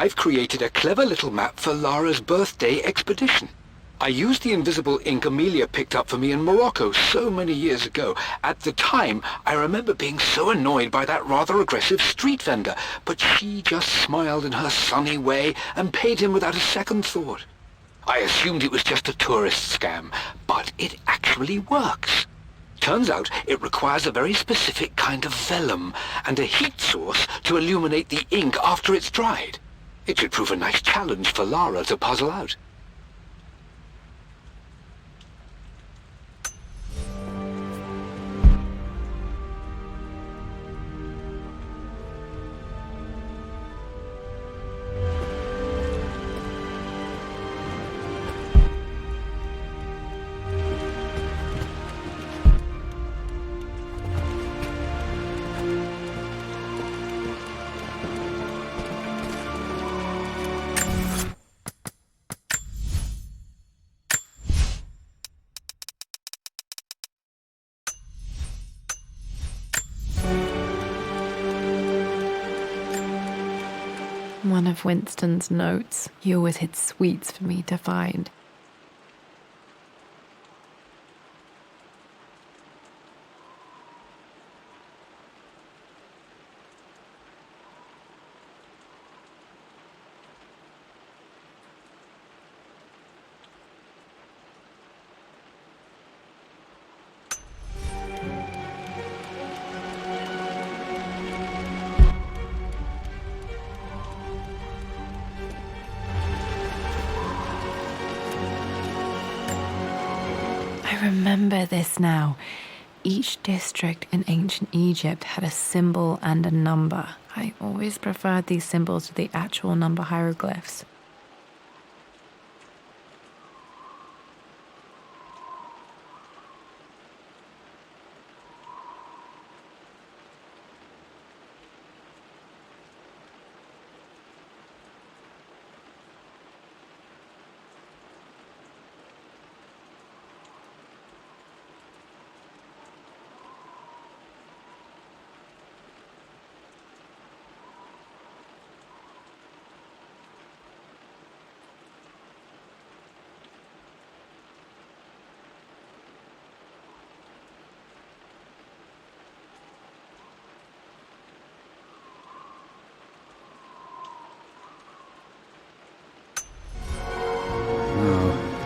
I've created a clever little map for Lara's birthday expedition. I used the invisible ink Amelia picked up for me in Morocco so many years ago. At the time, I remember being so annoyed by that rather aggressive street vendor, but she just smiled in her sunny way and paid him without a second thought. I assumed it was just a tourist scam, but it actually works. Turns out it requires a very specific kind of vellum and a heat source to illuminate the ink after it's dried. It should prove a nice challenge for Lara to puzzle out. One of Winston's notes. He always hid sweets for me to find. I remember this now. Each district in ancient Egypt had a symbol and a number. I always preferred these symbols to the actual number hieroglyphs.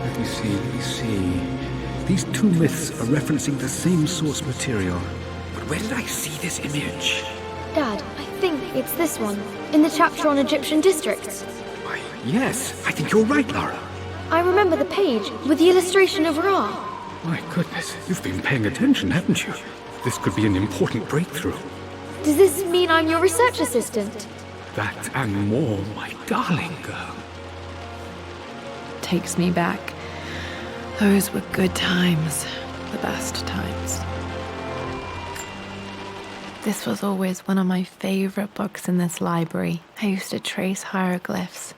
Let me see. These two myths are referencing the same source material. But where did I see this image? Dad, I think it's this one, in the chapter on Egyptian districts. Why, yes, I think you're right, Lara. I remember the page with the illustration of Ra. My goodness, you've been paying attention, haven't you? This could be an important breakthrough. Does this mean I'm your research assistant? That and more, my darling girl. Takes me back. Those were good times. The best times. This was always one of my favorite books in this library. I used to trace hieroglyphs.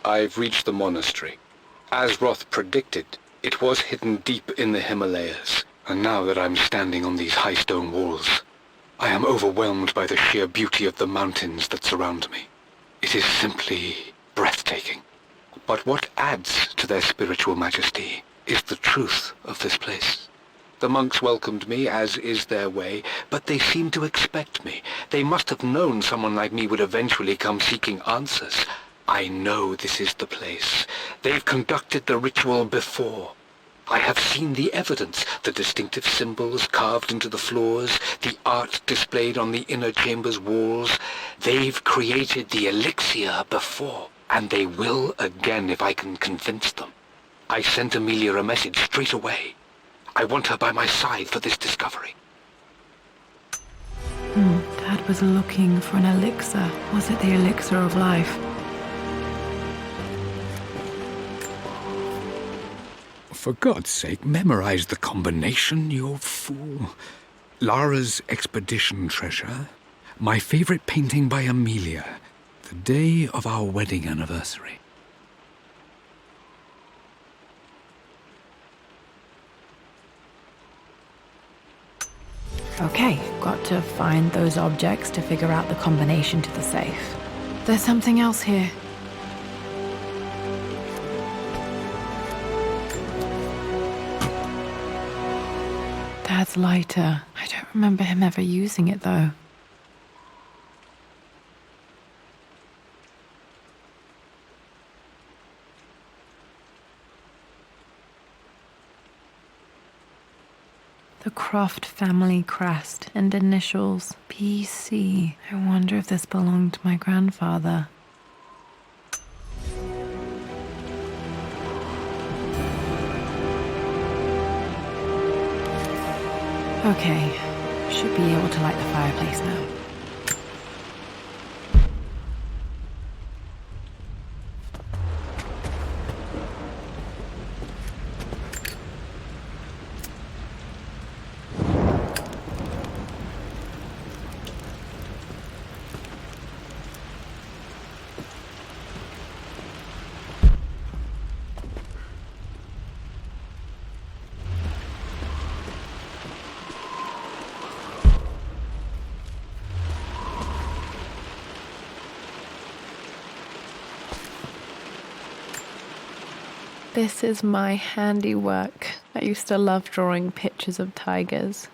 I've reached the monastery. As Roth predicted, it was hidden deep in the Himalayas, and now that I'm standing on these high stone walls, I am overwhelmed by the sheer beauty of the mountains that surround me. It is simply breathtaking. But what adds to their spiritual majesty is the truth of this place. The monks welcomed me, as is their way, but they seemed to expect me. They must have known someone like me would eventually come seeking answers. I know this is the place. They've conducted the ritual before. I have seen the evidence, the distinctive symbols carved into the floors, the art displayed on the inner chamber's walls. They've created the elixir before, and they will again if I can convince them. I sent Amelia a message straight away. I want her by my side for this discovery. Dad was looking for an elixir. Was it the elixir of life? For God's sake, memorize the combination, you fool. Lara's expedition treasure, my favorite painting by Amelia, the day of our wedding anniversary. Okay, got to find those objects to figure out the combination to the safe. There's something else here. Dad's lighter. I don't remember him ever using it, though. The Croft family crest and initials PC. I wonder if this belonged to my grandfather. Okay, should be able to light the fireplace now. This is my handiwork. I used to love drawing pictures of tigers.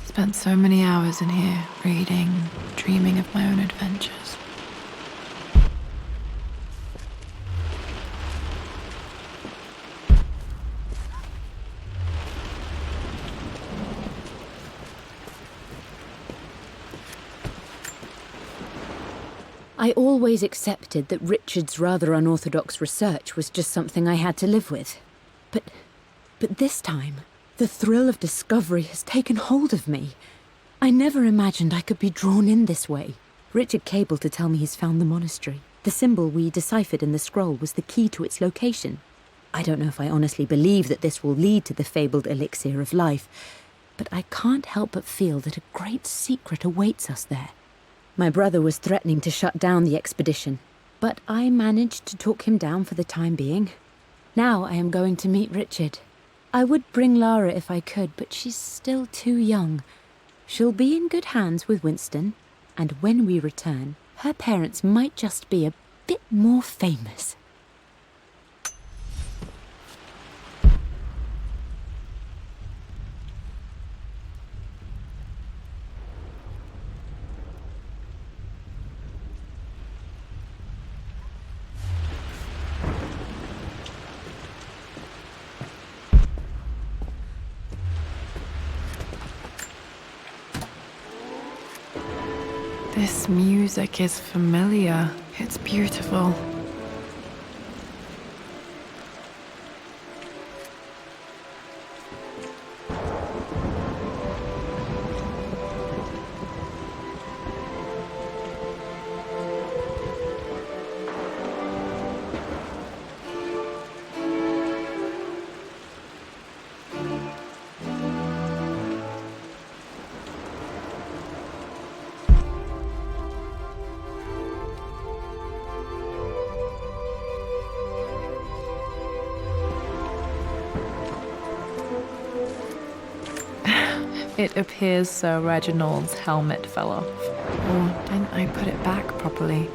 Spent so many hours in here, reading, dreaming of my own adventures. I always accepted that Richard's rather unorthodox research was just something I had to live with. But this time, the thrill of discovery has taken hold of me. I never imagined I could be drawn in this way. Richard cabled to tell me he's found the monastery. The symbol we deciphered in the scroll was the key to its location. I don't know if I honestly believe that this will lead to the fabled elixir of life, but I can't help but feel that a great secret awaits us there. My brother was threatening to shut down the expedition, but I managed to talk him down for the time being. Now I am going to meet Richard. I would bring Lara if I could, but she's still too young. She'll be in good hands with Winston, and when we return, her parents might just be a bit more famous. This music is familiar. It's beautiful. It appears Sir Reginald's helmet fell off. Or didn't I put it back properly?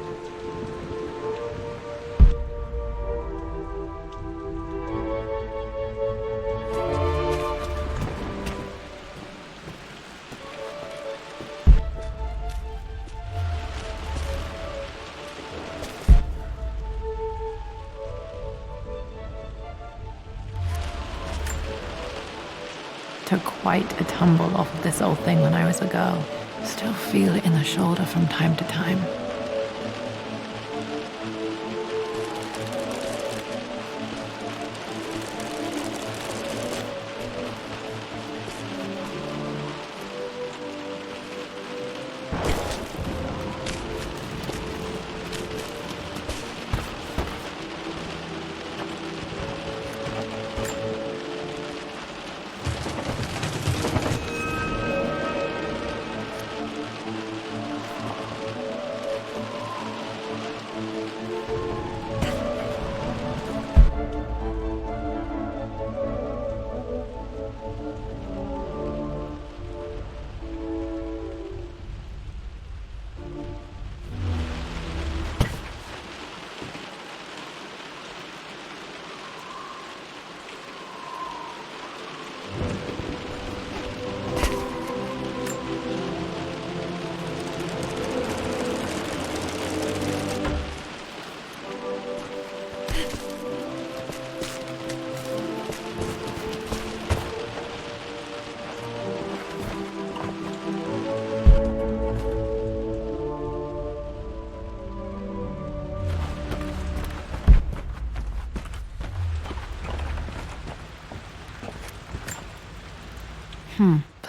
took quite a tumble off of this old thing when I was a girl. Still feel it in the shoulder from time to time.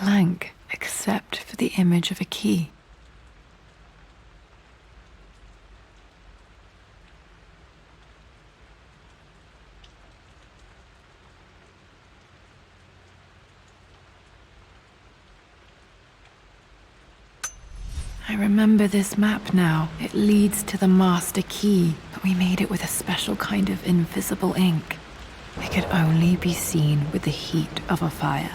Blank, except for the image of a key. I remember this map now. It leads to the master key, but we made it with a special kind of invisible ink. It could only be seen with the heat of a fire.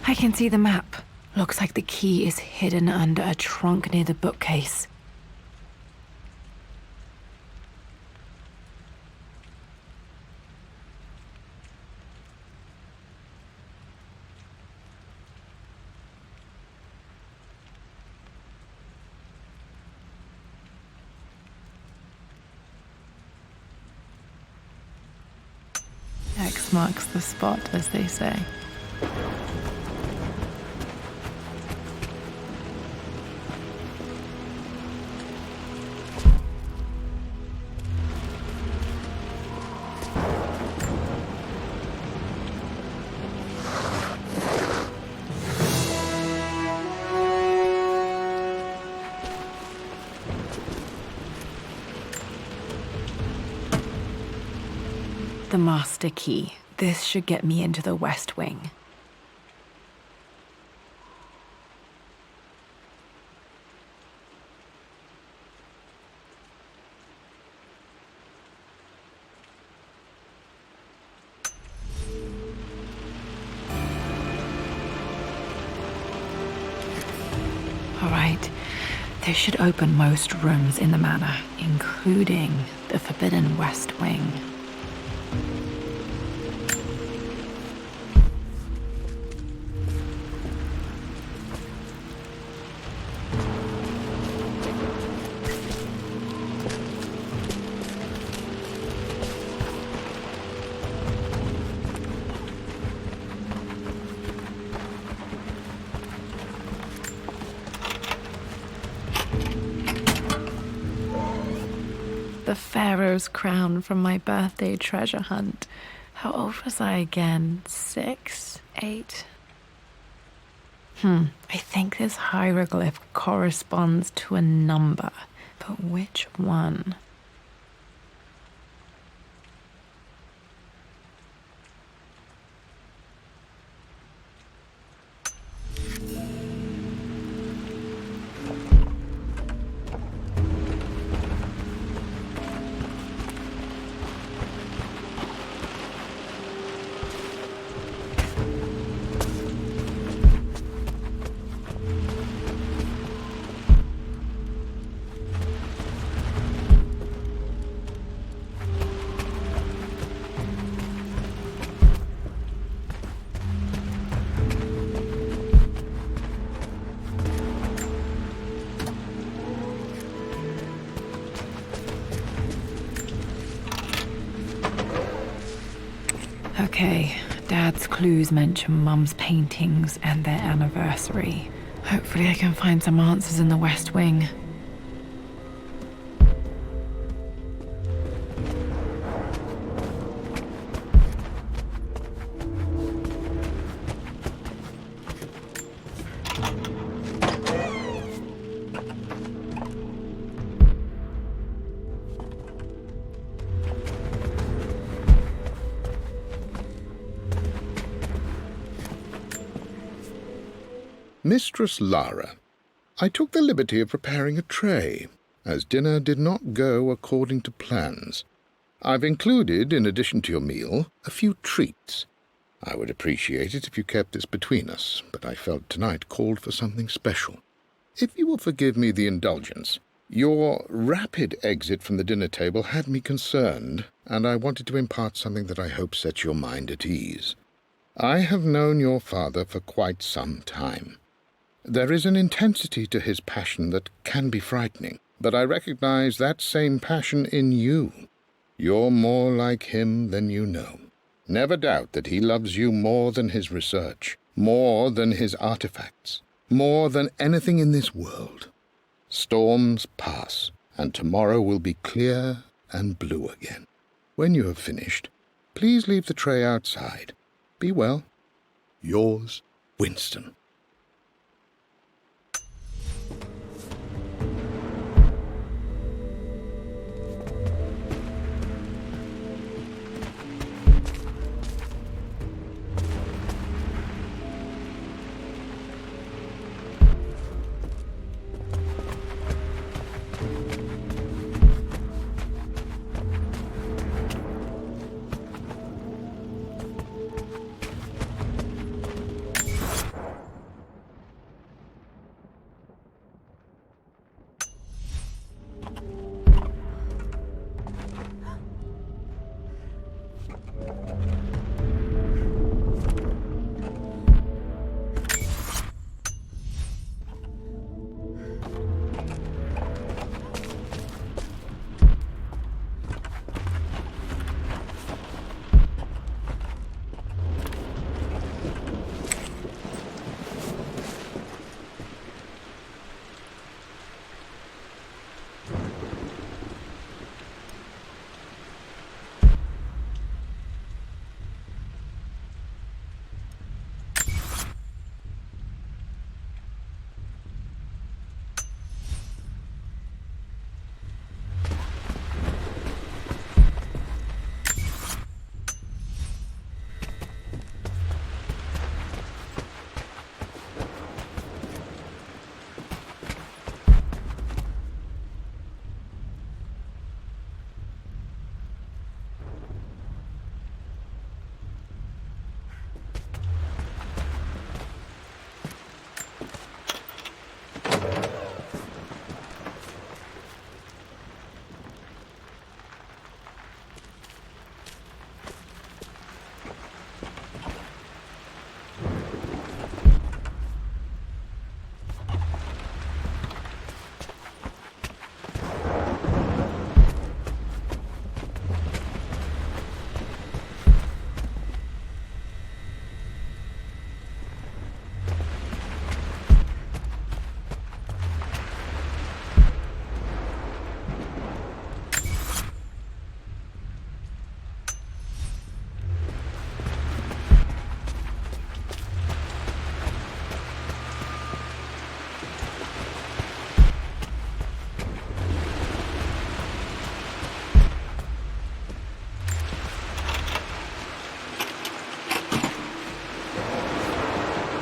I can see the map. Looks like the key is hidden under a trunk near the bookcase. X marks the spot, as they say. The master key. This should get me into the West Wing. All right. This should open most rooms in the manor, including the Forbidden West Wing. The Pharaoh's crown from my birthday treasure hunt. How old was I again? 6? 8? I think this hieroglyph corresponds to a number, but which one? Okay, Dad's clues mention Mum's paintings and their anniversary. Hopefully I can find some answers in the West Wing. Mistress Lara, I took the liberty of preparing a tray, as dinner did not go according to plans. I've included, in addition to your meal, a few treats. I would appreciate it if you kept this between us, but I felt tonight called for something special. If you will forgive me the indulgence, your rapid exit from the dinner table had me concerned, and I wanted to impart something that I hope sets your mind at ease. I have known your father for quite some time. There is an intensity to his passion that can be frightening, but I recognize that same passion in you. You're more like him than you know. Never doubt that he loves you more than his research, more than his artifacts, more than anything in this world. Storms pass, and tomorrow will be clear and blue again. When you have finished, please leave the tray outside. Be well. Yours, Winston.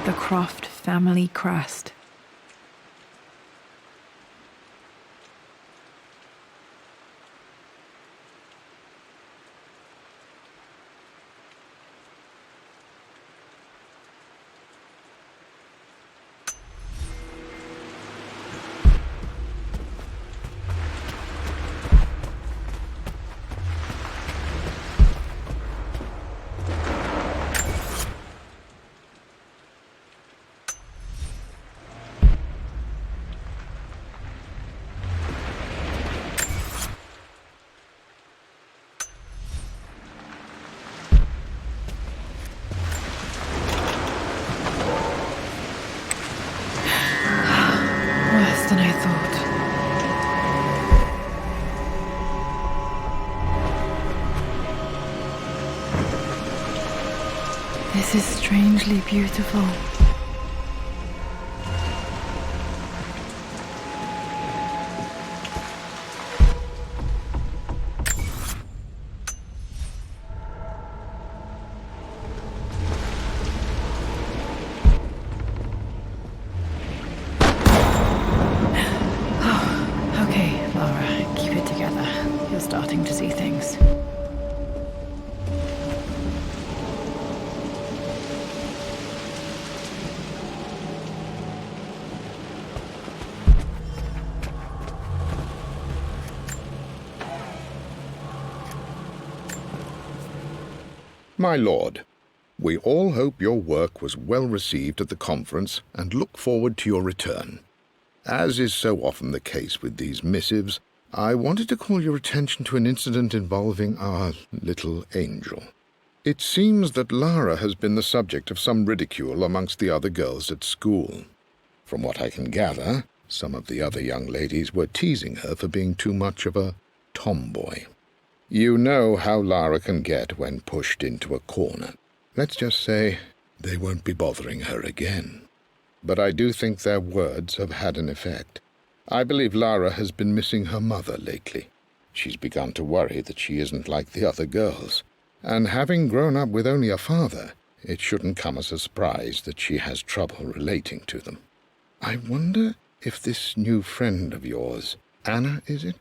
The Croft family crest. than I thought. This is strangely beautiful. Okay, Laura, keep it together. You're starting to see things. My lord, we all hope your work was well received at the conference and look forward to your return. As is so often the case with these missives, I wanted to call your attention to an incident involving our little angel. It seems that Lara has been the subject of some ridicule amongst the other girls at school. From what I can gather, some of the other young ladies were teasing her for being too much of a tomboy. You know how Lara can get when pushed into a corner. Let's just say they won't be bothering her again. But I do think their words have had an effect. I believe Lara has been missing her mother lately. She's begun to worry that she isn't like the other girls. And having grown up with only a father, it shouldn't come as a surprise that she has trouble relating to them. I wonder if this new friend of yours, Anna, is it?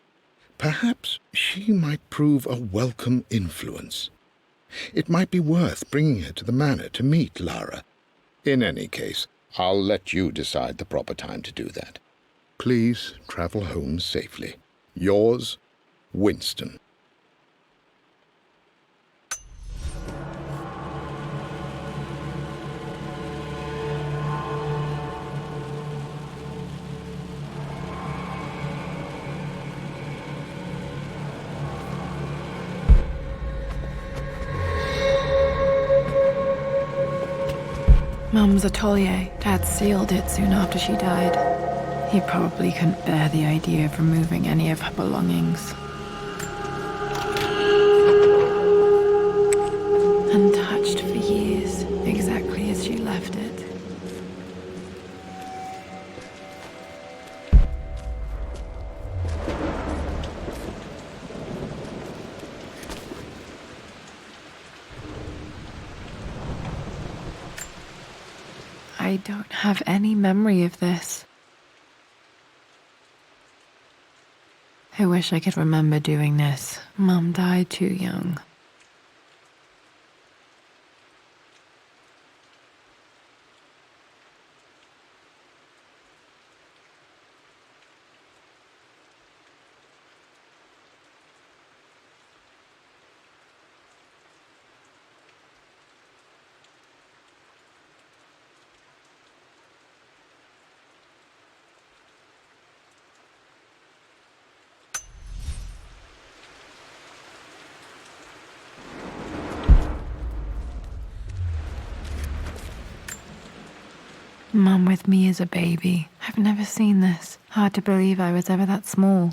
Perhaps she might prove a welcome influence. It might be worth bringing her to the manor to meet Lara. In any case, I'll let you decide the proper time to do that. Please travel home safely. Yours, Winston. Mum's atelier. Dad sealed it soon after she died. He probably couldn't bear the idea of removing any of her belongings. Untouched for years, exactly as she left it. I don't have any memory of this. I wish I could remember doing this. Mum died too young. Mum with me as a baby. I've never seen this. Hard to believe I was ever that small.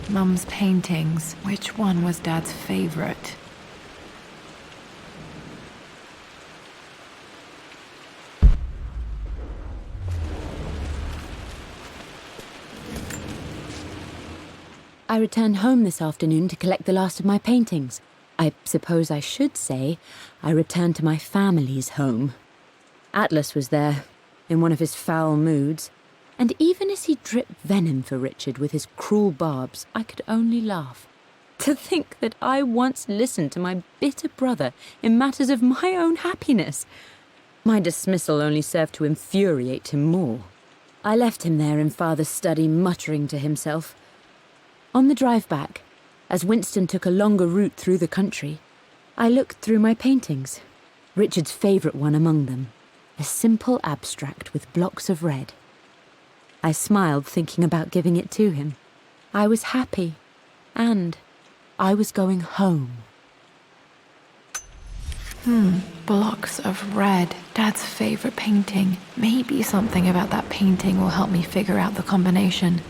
Mum's paintings. Which one was Dad's favorite? I returned home this afternoon to collect the last of my paintings. I suppose I should say I returned to my family's home. Atlas was there, in one of his foul moods, and even as he dripped venom for Richard with his cruel barbs, I could only laugh. To think that I once listened to my bitter brother in matters of my own happiness. My dismissal only served to infuriate him more. I left him there in Father's study, muttering to himself. On the drive back, as Winston took a longer route through the country, I looked through my paintings. Richard's favourite one among them, a simple abstract with blocks of red. I smiled, thinking about giving it to him. I was happy, and I was going home. Blocks of red. Dad's favourite painting. Maybe something about that painting will help me figure out the combination.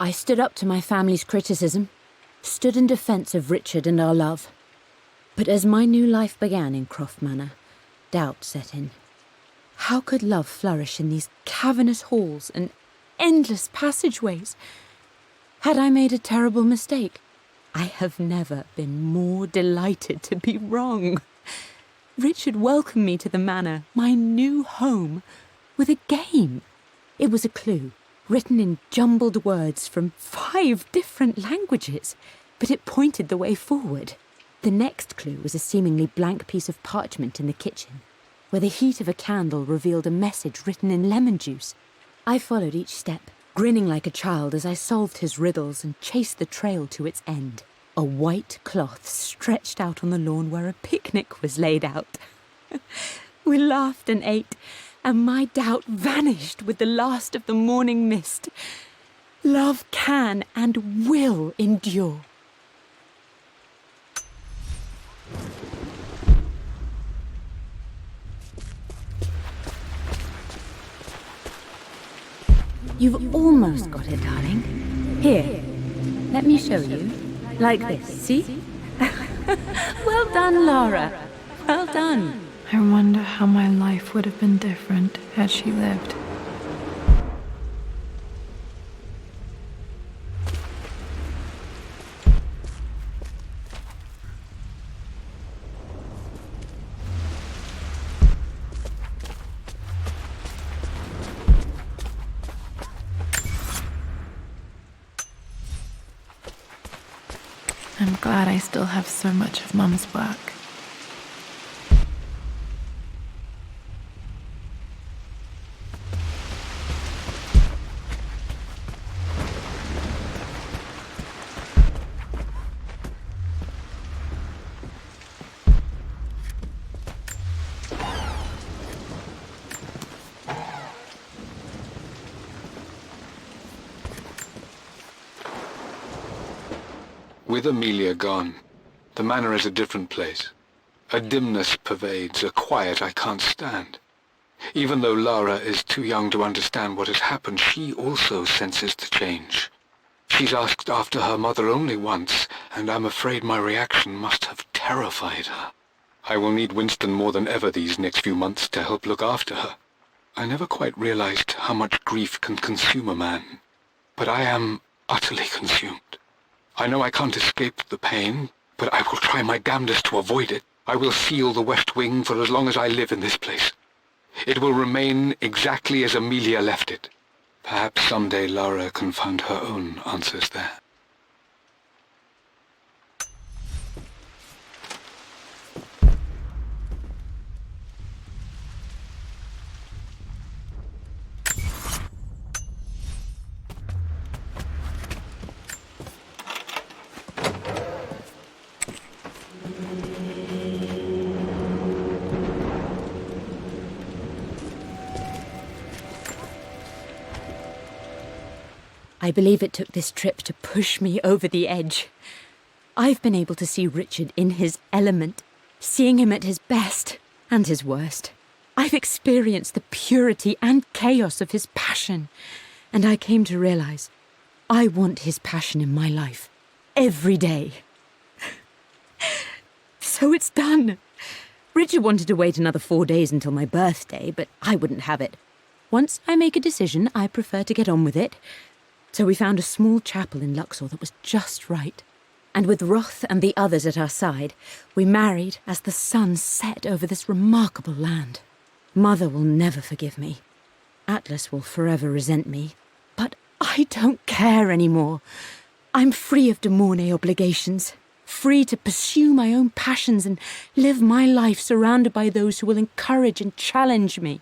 I stood up to my family's criticism, stood in defence of Richard and our love. But as my new life began in Croft Manor, doubt set in. How could love flourish in these cavernous halls and endless passageways? Had I made a terrible mistake? I have never been more delighted to be wrong. Richard welcomed me to the manor, my new home, with a game. It was a clue, written in jumbled words from 5 different languages, but it pointed the way forward. The next clue was a seemingly blank piece of parchment in the kitchen, where the heat of a candle revealed a message written in lemon juice. I followed each step, grinning like a child as I solved his riddles and chased the trail to its end. A white cloth stretched out on the lawn where a picnic was laid out. We laughed and ate, and my doubt vanished with the last of the morning mist. Love can and will endure. You've almost got it, darling. Here, let me show you. Like this, see? Well done, Lara. Well done. I wonder how my life would have been different had she lived. I'm glad I still have so much of Mum's work. With Amelia gone, the manor is a different place. A dimness pervades, a quiet I can't stand. Even though Lara is too young to understand what has happened, she also senses the change. She's asked after her mother only once, and I'm afraid my reaction must have terrified her. I will need Winston more than ever these next few months to help look after her. I never quite realized how much grief can consume a man, but I am utterly consumed. I know I can't escape the pain, but I will try my damnedest to avoid it. I will seal the West Wing for as long as I live in this place. It will remain exactly as Amelia left it. Perhaps someday Lara can find her own answers there. I believe it took this trip to push me over the edge. I've been able to see Richard in his element, seeing him at his best and his worst. I've experienced the purity and chaos of his passion, and I came to realize I want his passion in my life every day. So it's done. Richard wanted to wait another 4 days until my birthday, but I wouldn't have it. Once I make a decision, I prefer to get on with it. So we found a small chapel in Luxor that was just right. and with Roth and the others at our side, we married as the sun set over this remarkable land. Mother will never forgive me. Atlas will forever resent me. But I don't care anymore. I'm free of de Mornay obligations, free to pursue my own passions and live my life surrounded by those who will encourage and challenge me.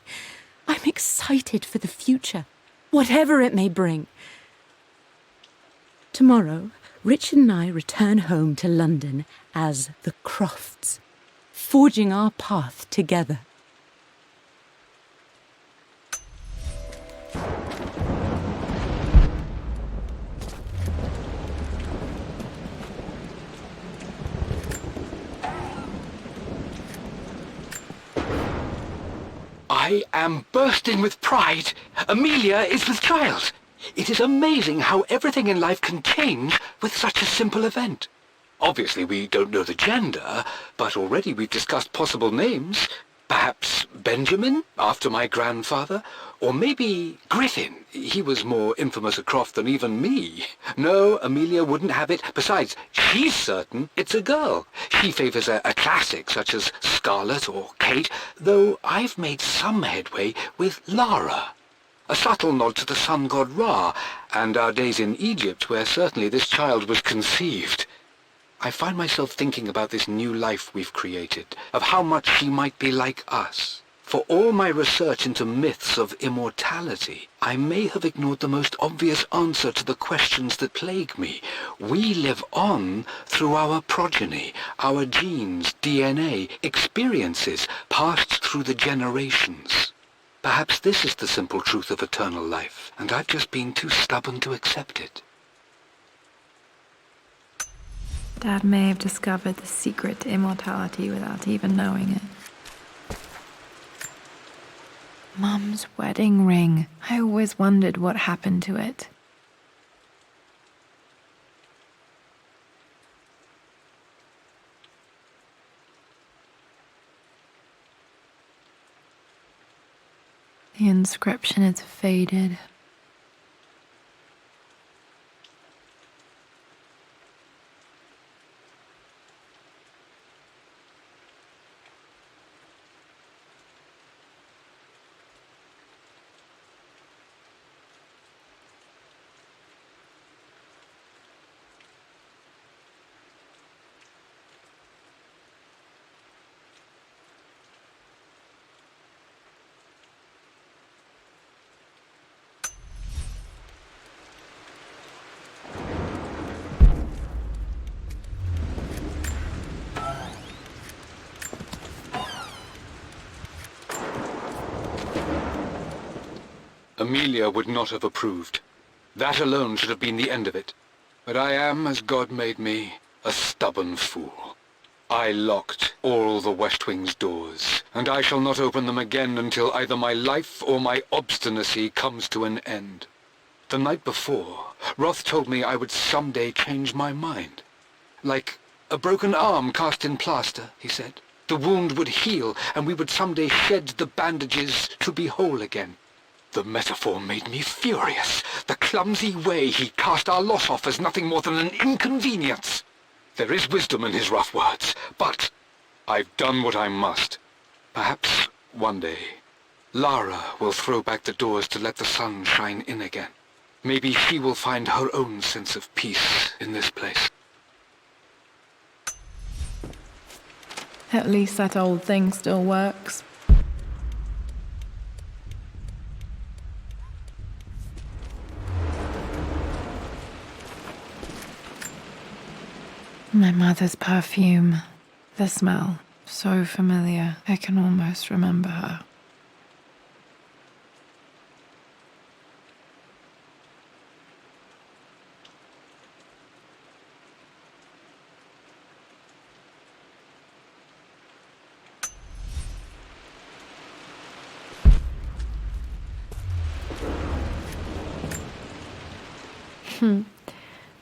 I'm excited for the future, whatever it may bring. Tomorrow, Richard and I return home to London as the Crofts, forging our path together. I am bursting with pride. Amelia is with child. It is amazing how everything in life can change with such a simple event. Obviously, we don't know the gender, but already we've discussed possible names. Perhaps Benjamin, after my grandfather? Or maybe Griffin. He was more infamous a Croft than even me. No, Amelia wouldn't have it. Besides, she's certain it's a girl. She favours a classic such as Scarlet or Kate, though I've made some headway with Lara. A subtle nod to the sun god Ra, and our days in Egypt, where certainly this child was conceived. I find myself thinking about this new life we've created, of how much she might be like us. For all my research into myths of immortality, I may have ignored the most obvious answer to the questions that plague me. We live on through our progeny, our genes, DNA, experiences passed through the generations. Perhaps this is the simple truth of eternal life, and I've just been too stubborn to accept it. Dad may have discovered the secret to immortality without even knowing it. Mum's wedding ring. I always wondered what happened to it. The inscription is faded. Amelia would not have approved. That alone should have been the end of it. But I am, as God made me, a stubborn fool. I locked all the West Wing's doors, and I shall not open them again until either my life or my obstinacy comes to an end. The night before, Roth told me I would someday change my mind. Like a broken arm cast in plaster, he said. The wound would heal, and we would someday shed the bandages to be whole again. The metaphor made me furious. The clumsy way he cast our loss off as nothing more than an inconvenience. There is wisdom in his rough words, but I've done what I must. Perhaps one day, Lara will throw back the doors to let the sun shine in again. Maybe she will find her own sense of peace in this place. At least that old thing still works. My mother's perfume. The smell. So familiar. I can almost remember her.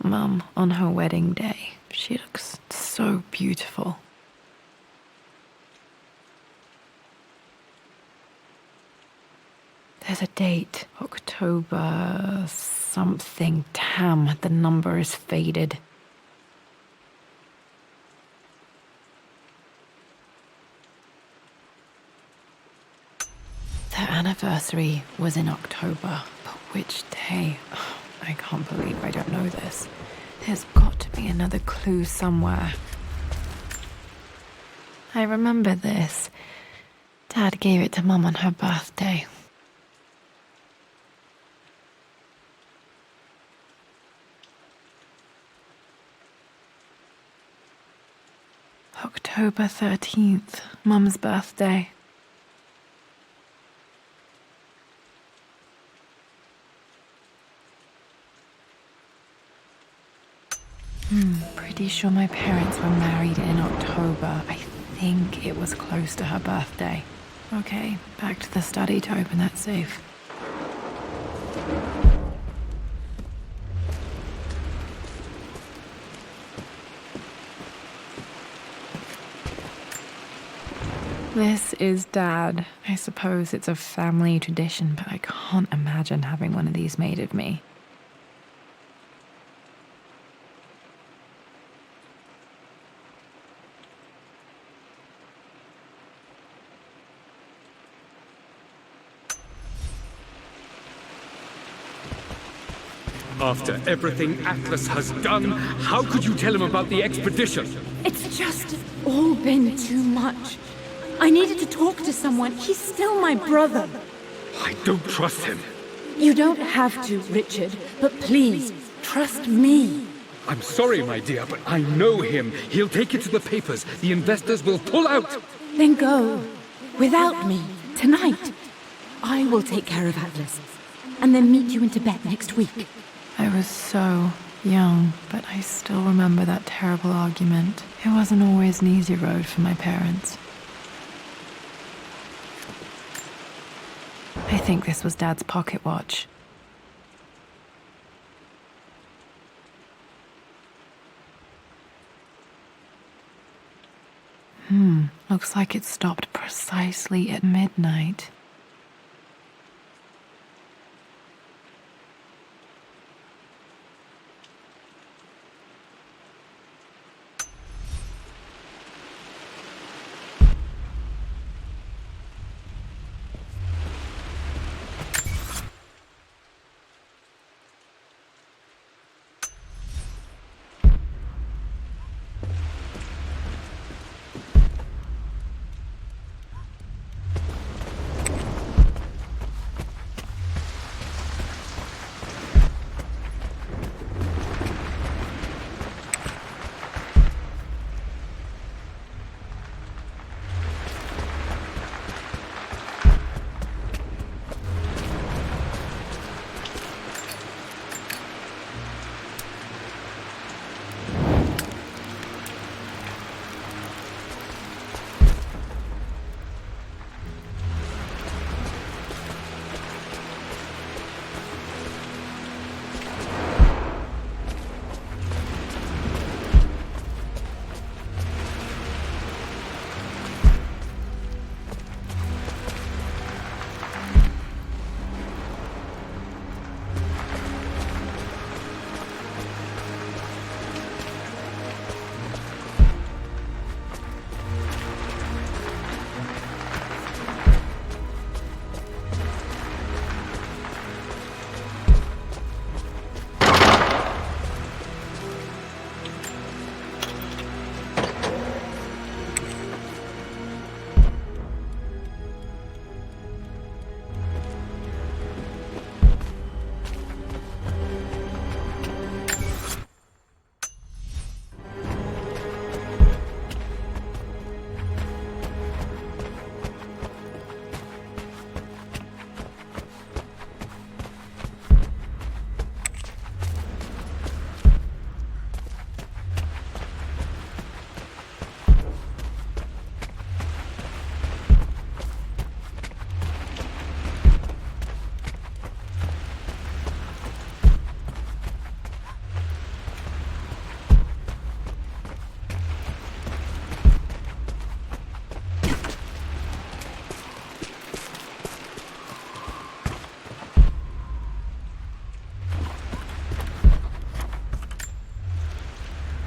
Mum, on her wedding day. She looks so beautiful. There's a date. October something. Damn, the number is faded. Their anniversary was in October, but which day? I can't believe I don't know this. There's got to be another clue somewhere. I remember this. Dad gave it to Mum on her birthday. October 13th, Mum's birthday. Pretty sure my parents were married in October. I think it was close to her birthday. Okay, back to the study to open that safe. This is Dad. I suppose it's a family tradition, but I can't imagine having one of these made of me. After everything Atlas has done, how could you tell him about the expedition? It's just all been too much. I needed to talk to someone. He's still my brother. I don't trust him. You don't have to, Richard, but please, trust me. I'm sorry, my dear, but I know him. He'll take it to the papers. The investors will pull out. Then go. Without me. Tonight. I will take care of Atlas. And then meet you in Tibet next week. I was so young, but I still remember that terrible argument. It wasn't always an easy road for my parents. I think this was Dad's pocket watch. Looks like it stopped precisely at midnight.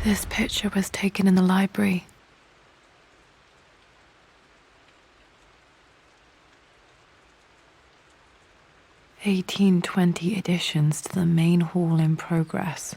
This picture was taken in the library. 1820 additions to the main hall in progress.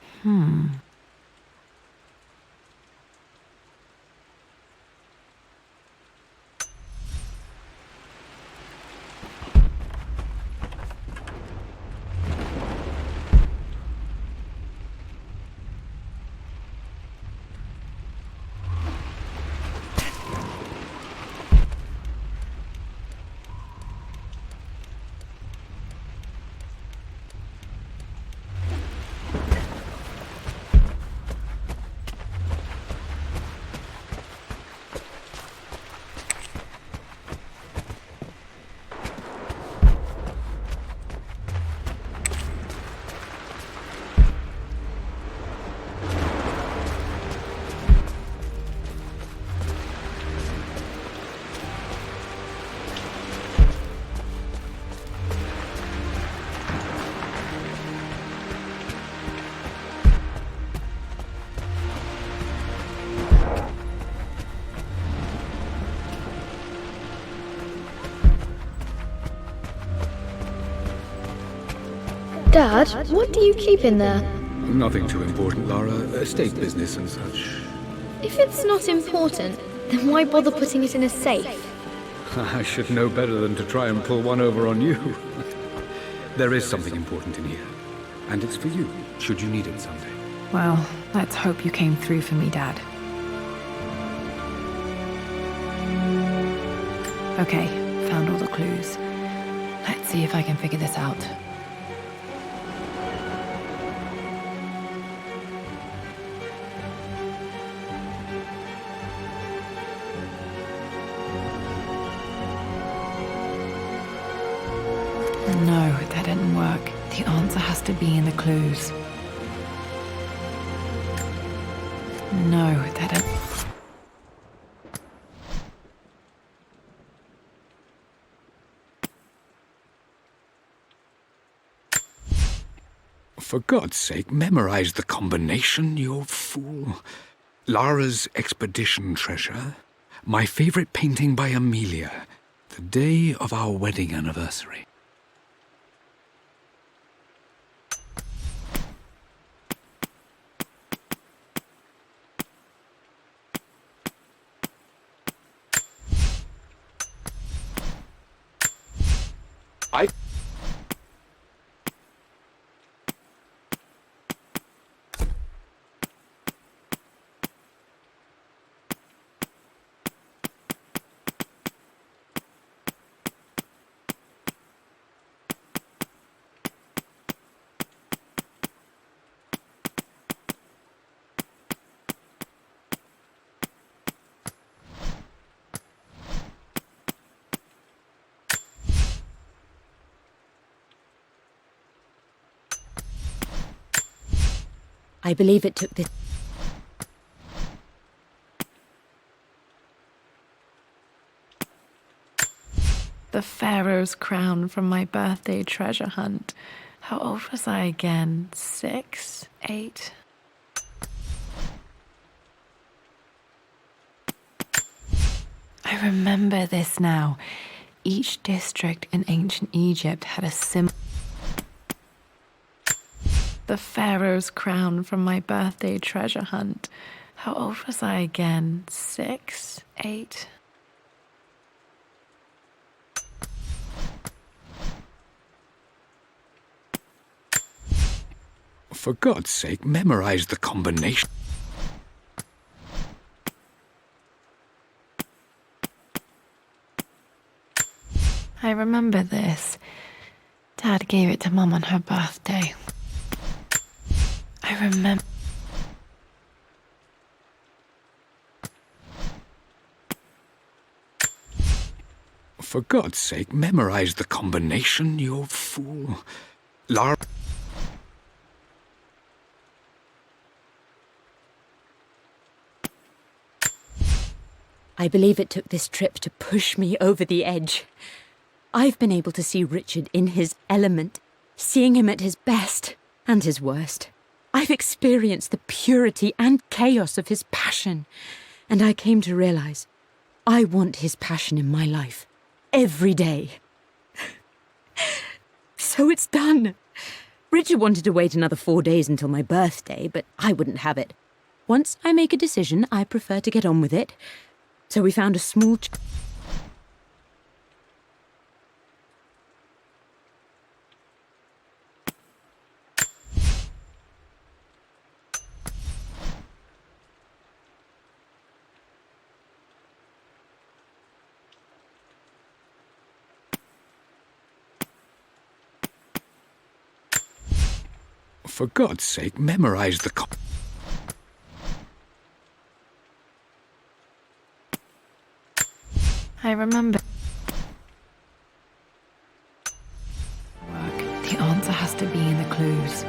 Dad, what do you keep in there? Nothing too important, Lara. Estate business and such. If it's not important, then why bother putting it in a safe? I should know better than to try and pull one over on you. There is something important in here. And it's for you, should you need it someday. Well, let's hope you came through for me, Dad. Okay, found all the clues. Let's see if I can figure this out. No, that didn't work. The answer has to be in the clues. No, that didn't... For God's sake, memorize the combination, you fool. Lara's expedition treasure, my favorite painting by Amelia, the day of our wedding anniversary. I believe it took this... The Pharaoh's crown from my birthday treasure hunt. How old was I again? 6? 8? I remember this now. Each district in ancient Egypt had a symbol. The Pharaoh's crown from my birthday treasure hunt. How old was I again? 6? 8? For God's sake, memorize the combination. I remember this. Dad gave it to Mum on her birthday. I remember... For God's sake, memorize the combination, you fool. Lara... I believe it took this trip to push me over the edge. I've been able to see Richard in his element, seeing him at his best and his worst. I've experienced the purity and chaos of his passion, and I came to realize I want his passion in my life every day. So So it's done! Richard wanted to wait another 4 days until my birthday, but I wouldn't have it. Once I make a decision, I prefer to get on with it. So we found a small... For God's sake, memorize the I remember. Work. The answer has to be in the clues.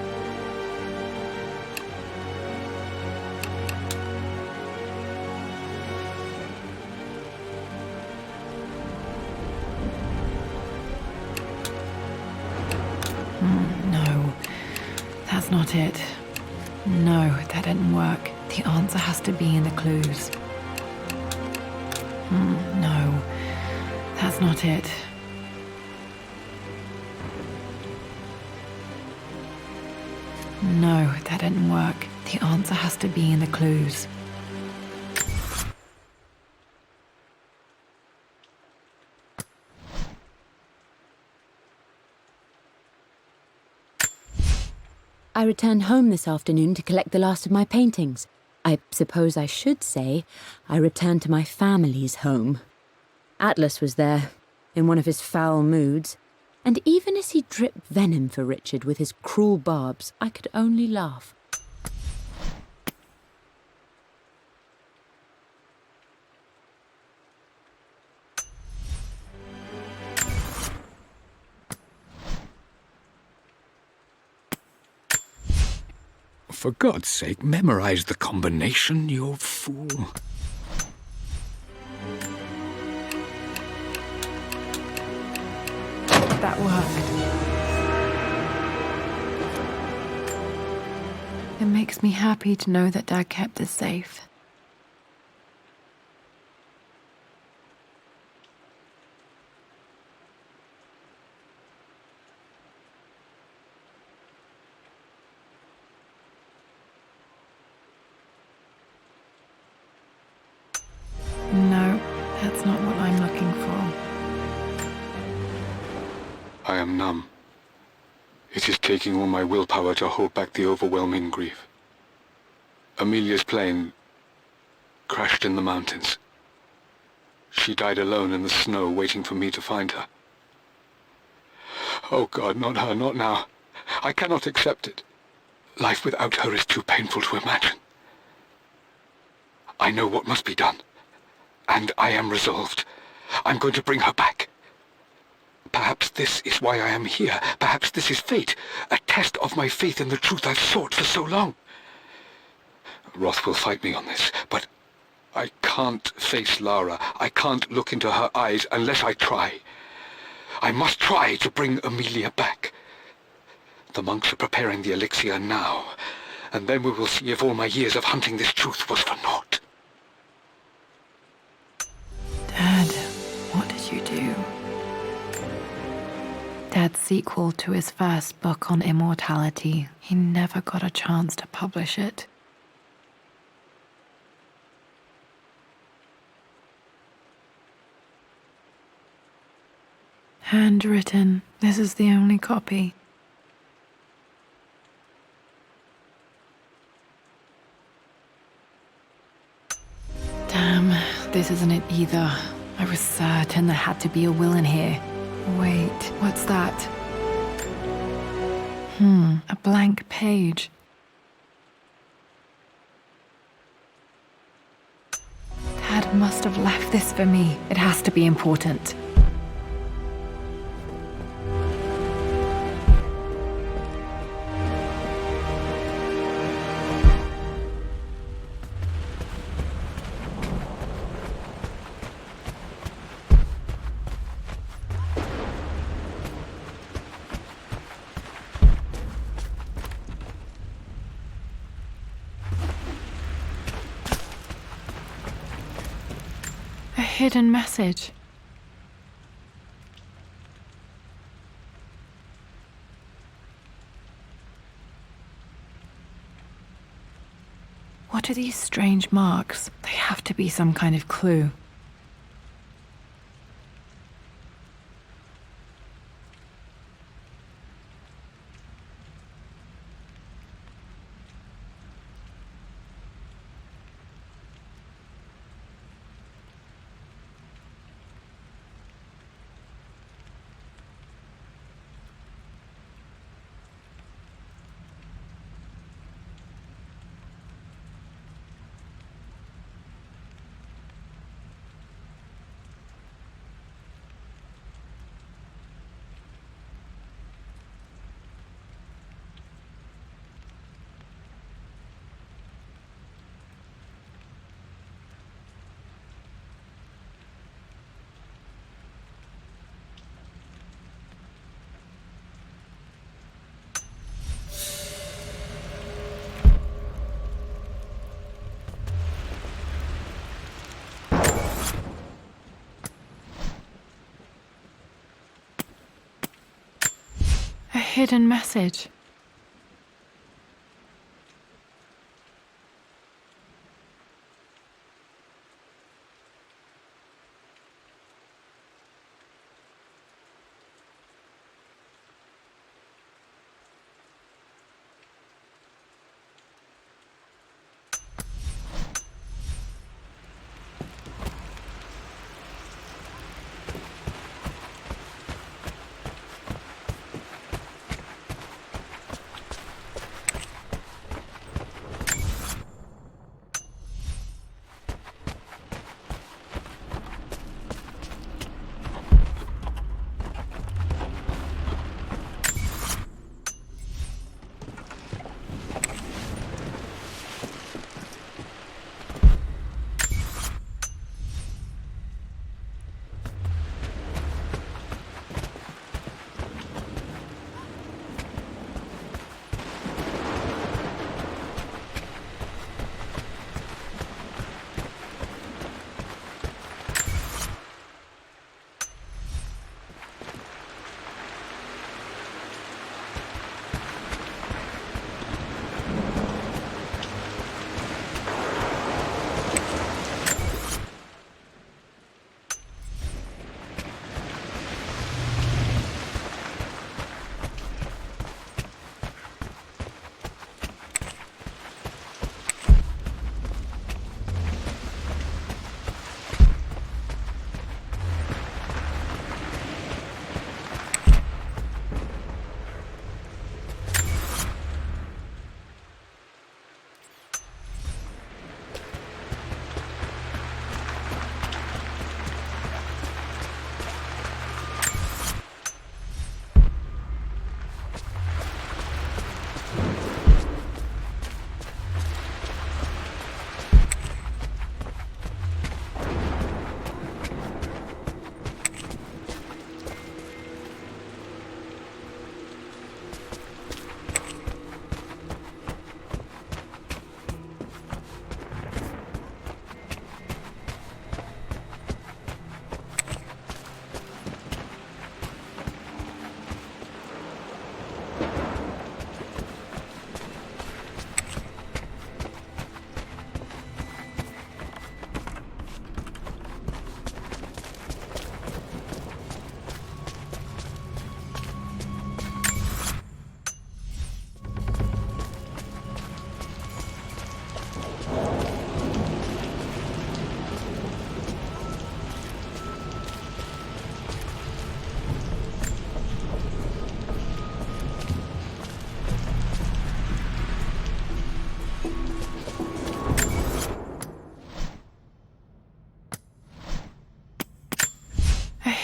No, that's not it. No, that didn't work. The answer has to be in the clues. No, that's not it. No, that didn't work. The answer has to be in the clues. I returned home this afternoon to collect the last of my paintings. I suppose I should say I returned to my family's home. Atlas was there, in one of his foul moods, and even as he dripped venom for Richard with his cruel barbs, I could only laugh. For God's sake, memorize the combination, you fool. That worked. It makes me happy to know that Dad kept us safe. No, that's not what I'm looking for. I am numb. It is taking all my willpower to hold back the overwhelming grief. Amelia's plane crashed in the mountains. She died alone in the snow, waiting for me to find her. Oh God, not her, not now. I cannot accept it. Life without her is too painful to imagine. I know what must be done. And I am resolved. I'm going to bring her back. Perhaps this is why I am here. Perhaps this is fate. A test of my faith in the truth I've sought for so long. Roth will fight me on this, but I can't face Lara. I can't look into her eyes unless I try. I must try to bring Amelia back. The monks are preparing the elixir now, and then we will see if all my years of hunting this truth was for naught. Dad, what did you do? Dad's sequel to his first book on immortality. He never got a chance to publish it. Handwritten. This is the only copy. Damn, this isn't it either. I was certain there had to be a will in here. Wait, what's that? A blank page. Dad must have left this for me. It has to be important. A hidden message. What are these strange marks? They have to be some kind of clue. A hidden message.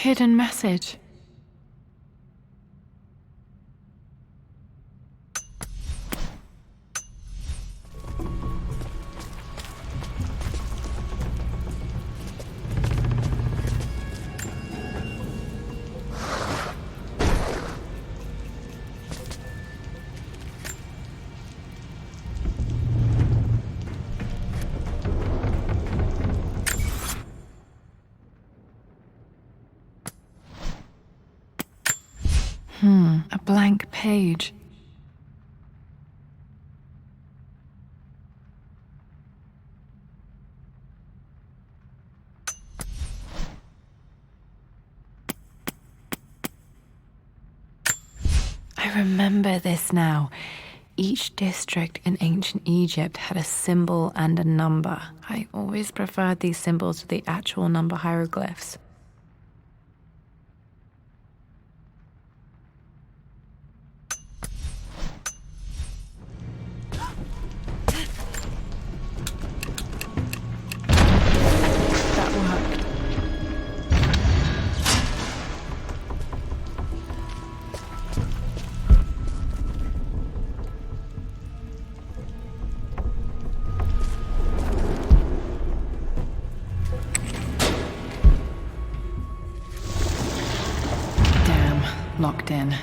hidden message. A blank page. I remember this now. Each district in ancient Egypt had a symbol and a number. I always preferred these symbols to the actual number hieroglyphs. That worked. Locked in.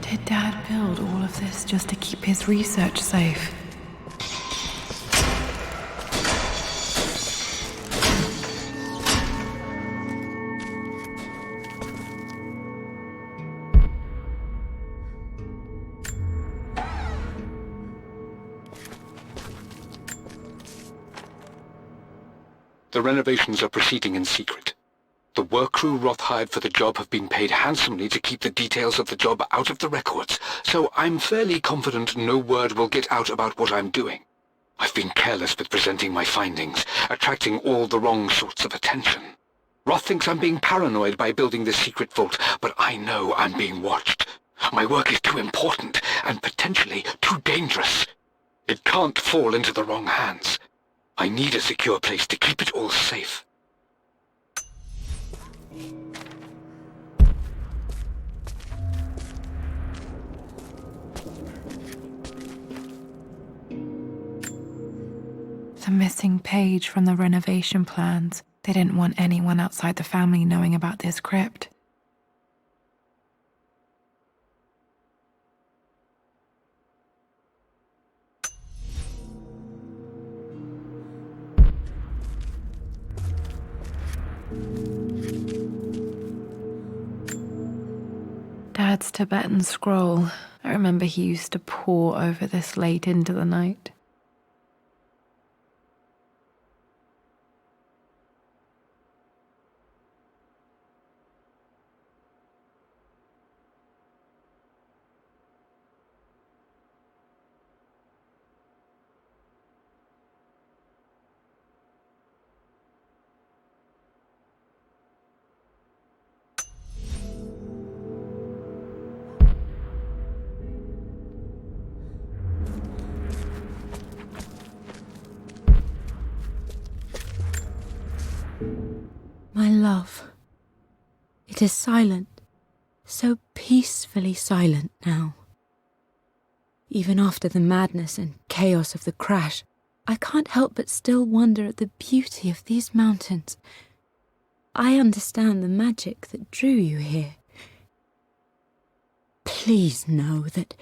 Did Dad build all of this just to keep his research safe? The renovations are proceeding in secret. The work crew Roth hired for the job have been paid handsomely to keep the details of the job out of the records, so I'm fairly confident no word will get out about what I'm doing. I've been careless with presenting my findings, attracting all the wrong sorts of attention. Roth thinks I'm being paranoid by building this secret vault, but I know I'm being watched. My work is too important and potentially too dangerous. It can't fall into the wrong hands. I need a secure place to keep it all safe. The missing page from the renovation plans. They didn't want anyone outside the family knowing about this crypt. Dad's Tibetan scroll. I remember he used to pore over this late into the night. My love, it is silent, so peacefully silent now. Even after the madness and chaos of the crash, I can't help but still wonder at the beauty of these mountains. I understand the magic that drew you here. Please know that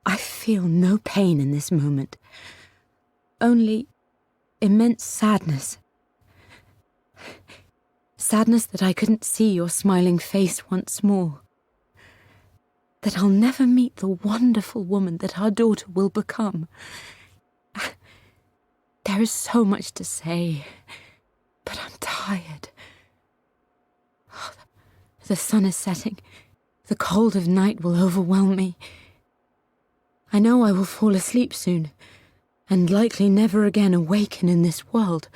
I feel no pain in this moment, only immense sadness. Sadness that I couldn't see your smiling face once more. That I'll never meet the wonderful woman that our daughter will become. There is so much to say, but I'm tired. The sun is setting. The cold of night will overwhelm me. I know I will fall asleep soon, and likely never again awaken in this world.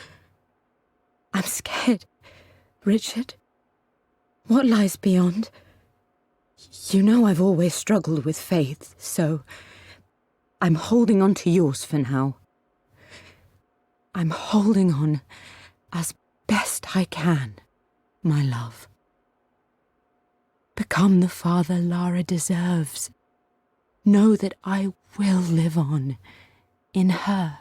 I'm scared. Richard, what lies beyond? You know I've always struggled with faith, so I'm holding on to yours for now. I'm holding on as best I can, my love. Become the father Lara deserves. Know that I will live on in her.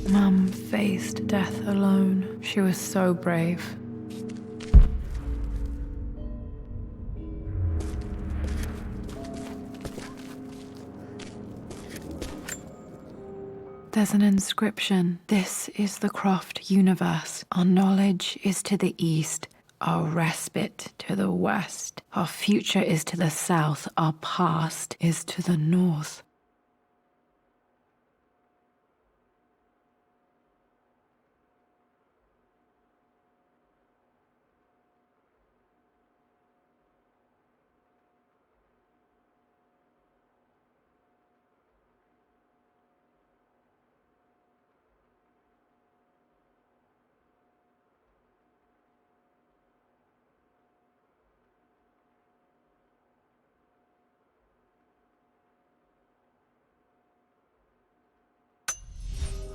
Mum faced death alone. She was so brave. There's an inscription. This is the Croft universe. Our knowledge is to the east, our respite to the west. Our future is to the south, our past is to the north.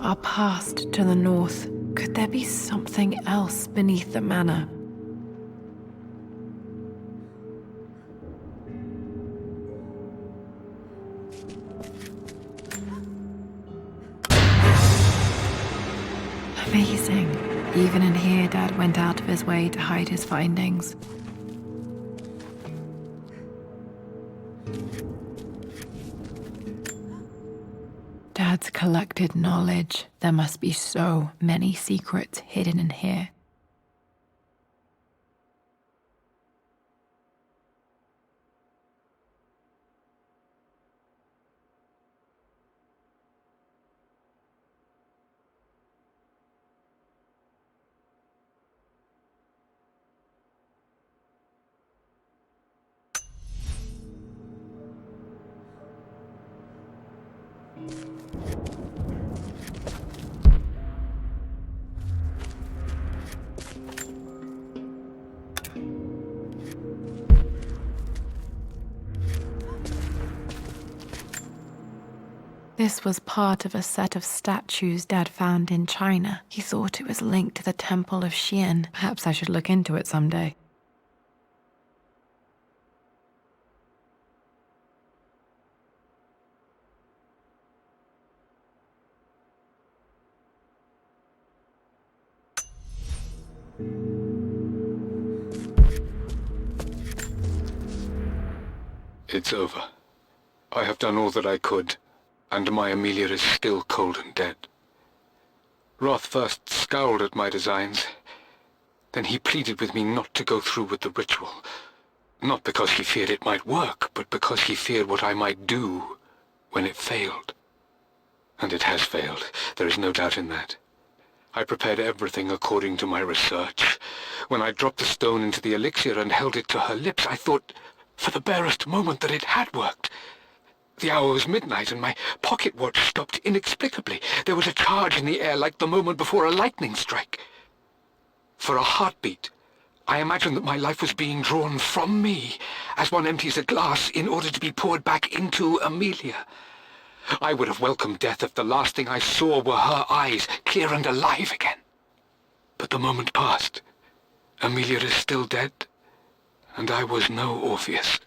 Our past to the north. Could there be something else beneath the manor? Amazing. Even in here, Dad went out of his way to hide his findings. Dad's collected knowledge. There must be so many secrets hidden in here. This was part of a set of statues Dad found in China. He thought it was linked to the Temple of Xian. Perhaps I should look into it someday. It's over. I have done all that I could, and my Amelia is still cold and dead. Roth first scowled at my designs. Then he pleaded with me not to go through with the ritual. Not because he feared it might work, but because he feared what I might do when it failed. And it has failed. There is no doubt in that. I prepared everything according to my research. When I dropped the stone into the elixir and held it to her lips, I thought for the barest moment that it had worked. The hour was midnight, and my pocket watch stopped inexplicably. There was a charge in the air like the moment before a lightning strike. For a heartbeat, I imagined that my life was being drawn from me, as one empties a glass in order to be poured back into Amelia. I would have welcomed death if the last thing I saw were her eyes, clear and alive again. But the moment passed. Amelia is still dead, and I was no Orpheus.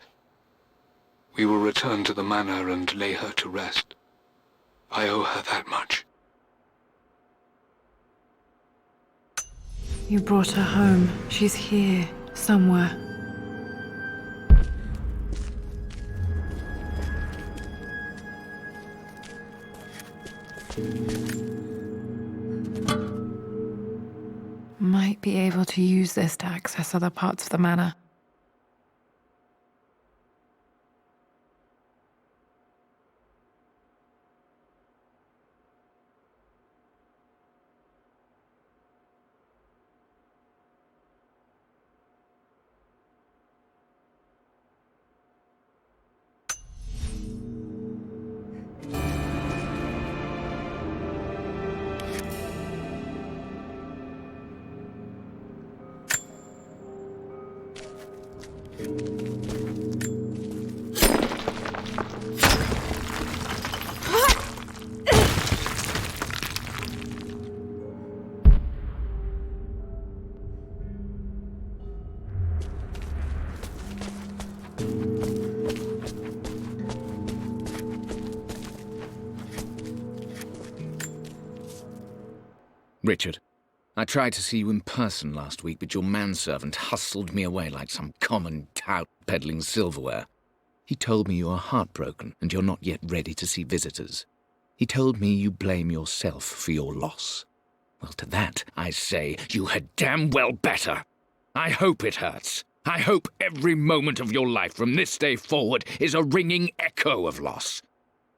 We will return to the manor and lay her to rest. I owe her that much. You brought her home. She's here, somewhere. Might be able to use this to access other parts of the manor. Richard, I tried to see you in person last week, but your manservant hustled me away like some common tout peddling silverware. He told me you are heartbroken and you're not yet ready to see visitors. He told me you blame yourself for your loss. Well, to that, I say you had damn well better. I hope it hurts. I hope every moment of your life from this day forward is a ringing echo of loss.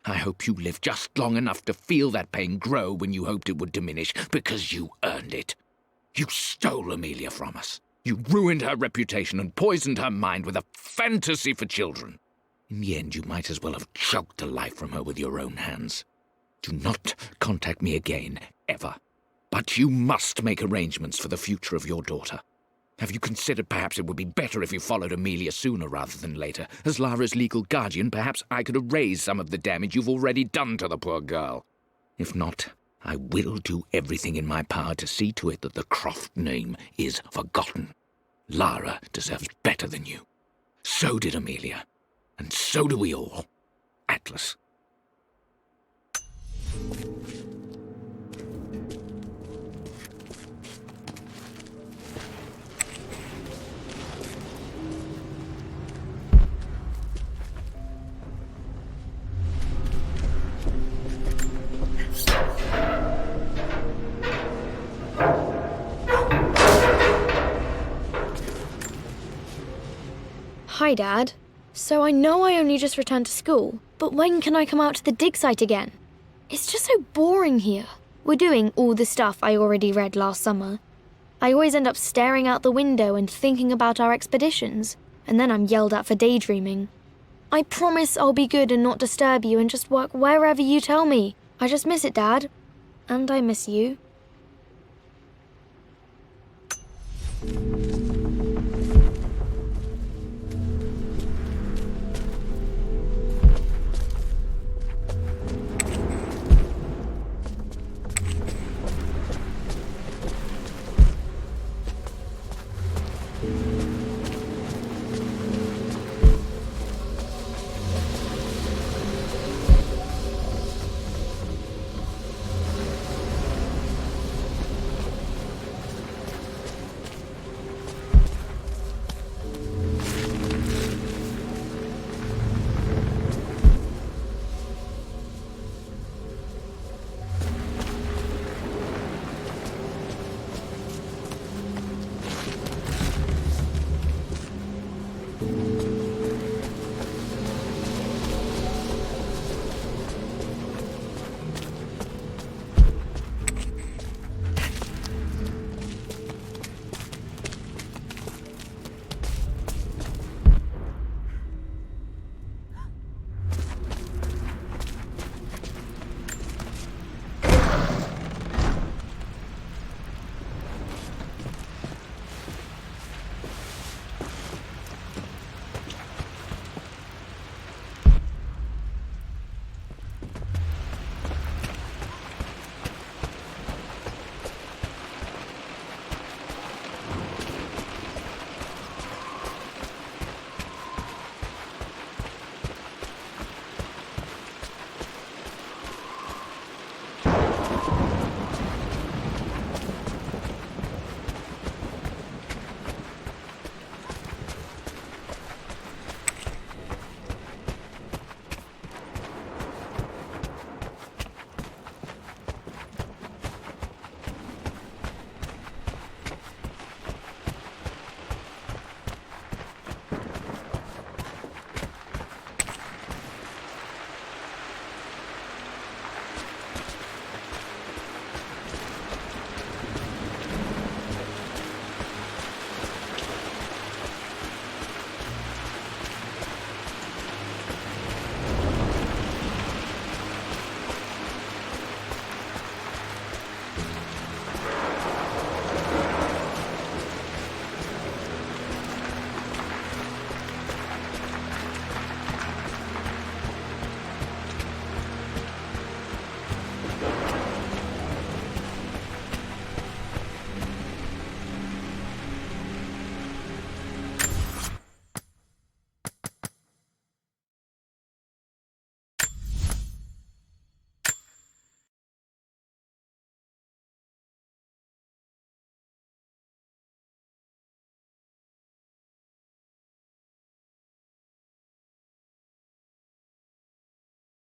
I hope you live just long enough to feel that pain grow when you hoped it would diminish, because you earned it. You stole Amelia from us. You ruined her reputation and poisoned her mind with a fantasy for children. In the end, you might as well have choked the life from her with your own hands. Do not contact me again, ever. But you must make arrangements for the future of your daughter. Have you considered perhaps it would be better if you followed Amelia sooner rather than later? As Lara's legal guardian, perhaps I could erase some of the damage you've already done to the poor girl. If not, I will do everything in my power to see to it that the Croft name is forgotten. Lara deserves better than you. So did Amelia. And so do we all. Atlas. Hi, Dad. So I know I only just returned to school, but when can I come out to the dig site again? It's just so boring here. We're doing all the stuff I already read last summer. I always end up staring out the window and thinking about our expeditions, and then I'm yelled at for daydreaming. I promise I'll be good and not disturb you and just work wherever you tell me. I just miss it, Dad. And I miss you.